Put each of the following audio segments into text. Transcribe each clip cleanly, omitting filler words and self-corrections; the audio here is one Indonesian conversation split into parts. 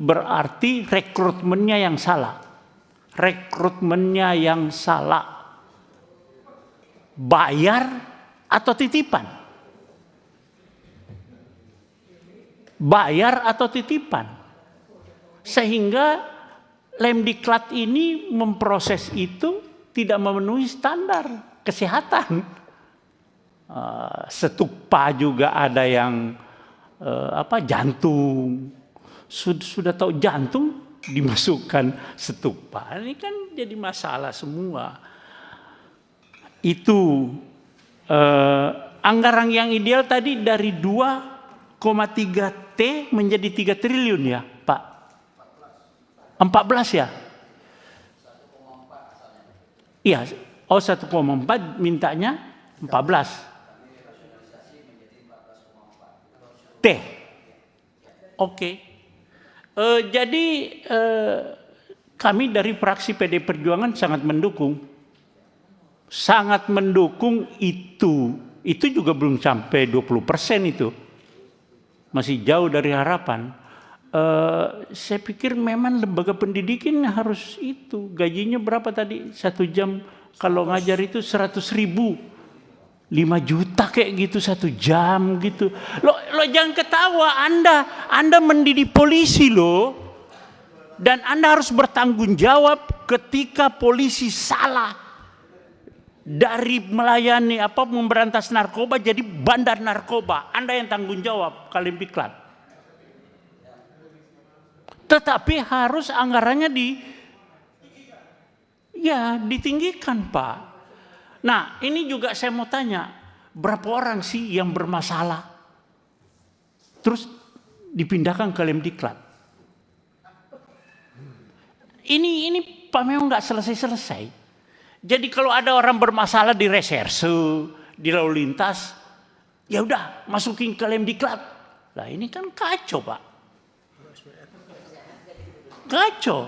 berarti rekrutmennya yang salah. Rekrutmennya yang salah. Bayar atau titipan? Bayar atau titipan? Sehingga Lemdiklat ini memproses itu tidak memenuhi standar kesehatan. Stupa juga ada yang jantung. Sudah tahu jantung dimasukkan stupa. Ini kan jadi masalah semua. Itu anggaran yang ideal tadi dari 2,3 T menjadi 3 triliun ya Pak? 14 ya? Iya, 1,4 mintanya 14. T. Oke. Jadi kami dari fraksi PD Perjuangan sangat mendukung. Sangat mendukung itu. Itu juga belum sampai 20% itu. Masih jauh dari harapan. Saya pikir memang lembaga pendidikan harus itu. Gajinya berapa tadi? 1 jam kalau ngajar itu 100.000. 5 juta kayak gitu 1 jam gitu. Lo jangan ketawa, Anda mendidik polisi loh. Dan Anda harus bertanggung jawab ketika polisi salah. Dari melayani memberantas narkoba jadi bandar narkoba. Anda yang tanggung jawab, Lemdiklat. Tetapi harus anggarannya ditinggikan Pak. Nah ini juga saya mau tanya, berapa orang sih yang bermasalah terus dipindahkan ke Lemdiklat? Ini Pak memang nggak selesai. Jadi kalau ada orang bermasalah di reserse, di lalu lintas, ya udah masukin ke Lemdiklat. Lah ini kan kacau Pak. Kacau.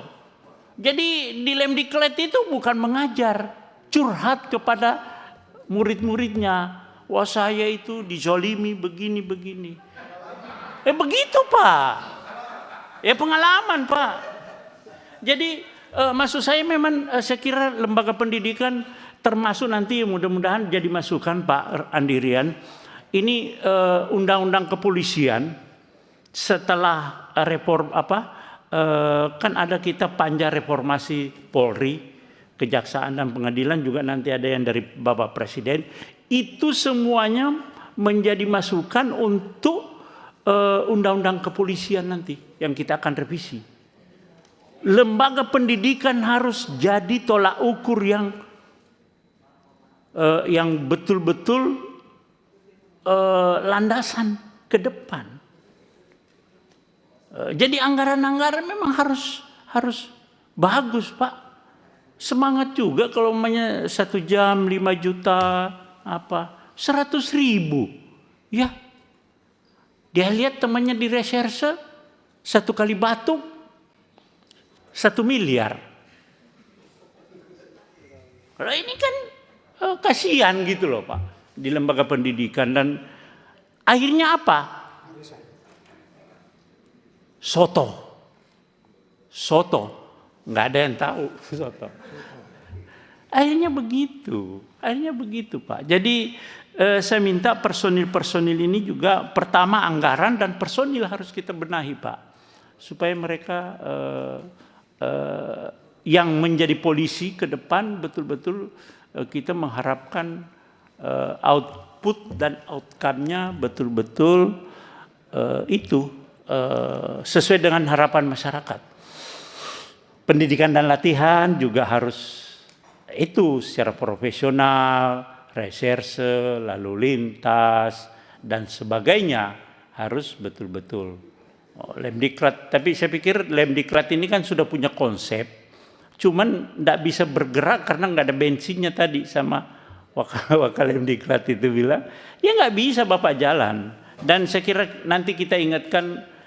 Jadi di Lemdiklat itu bukan mengajar, curhat kepada murid-muridnya. Wah saya itu dizolimi begini. Begitu Pak. Pengalaman Pak. Jadi maksud saya memang saya kira lembaga pendidikan termasuk nanti mudah-mudahan jadi masukan Pak Andirian. Ini undang-undang kepolisian setelah reform kan ada kita panja reformasi Polri, Kejaksaan dan Pengadilan juga nanti ada yang dari Bapak Presiden. Itu semuanya menjadi masukan untuk undang-undang kepolisian nanti yang kita akan revisi. Lembaga pendidikan harus jadi tolak ukur yang betul-betul landasan ke depan. Jadi anggaran-anggaran memang harus bagus Pak. Semangat juga kalau 1 jam 5 juta 100.000 ya. Dia lihat temannya di reserse 1 kali batuk 1 miliar. Kalau ini kan kasihan gitu loh Pak di lembaga pendidikan. Dan akhirnya apa? Soto, nggak ada yang tahu soto. Akhirnya begitu Pak. Jadi saya minta personil ini juga pertama anggaran dan personil harus kita benahi Pak, supaya mereka yang menjadi polisi ke depan betul-betul kita mengharapkan output dan outcome-nya betul-betul sesuai dengan harapan masyarakat. Pendidikan dan latihan juga harus itu secara profesional, reserse, lalu lintas dan sebagainya harus betul-betul. Lemdiklat, tapi saya pikir Lemdiklat ini kan sudah punya konsep, cuman tidak bisa bergerak karena nggak ada bensinnya tadi sama wakil Lemdiklat itu bilang, ya nggak bisa Bapak jalan. Dan saya kira nanti kita ingatkan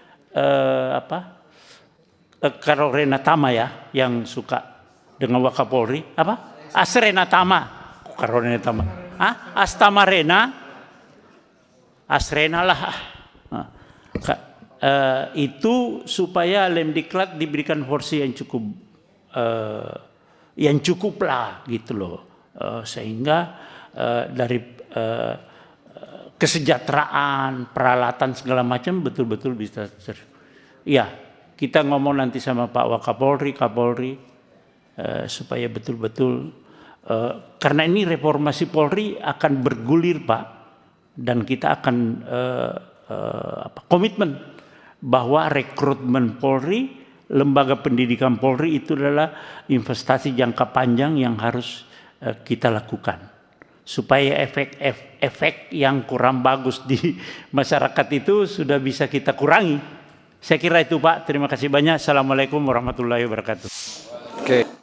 Karo Renatama ya, yang suka dengan Wakapolri Asrenatama, Karo Renatama, Astamarena, Asrena lah. itu supaya Lemdiklat diberikan porsi yang cukup lah gitu loh, sehingga dari kesejahteraan, peralatan segala macam betul-betul bisa ya, kita ngomong nanti sama Pak Wakapolri, Kapolri, supaya betul-betul karena ini reformasi Polri akan bergulir Pak, dan kita akan komitmen bahwa rekrutmen Polri, lembaga pendidikan Polri itu adalah investasi jangka panjang yang harus kita lakukan. Supaya efek yang kurang bagus di masyarakat itu sudah bisa kita kurangi. Saya kira itu Pak, terima kasih banyak. Assalamualaikum warahmatullahi wabarakatuh. Oke.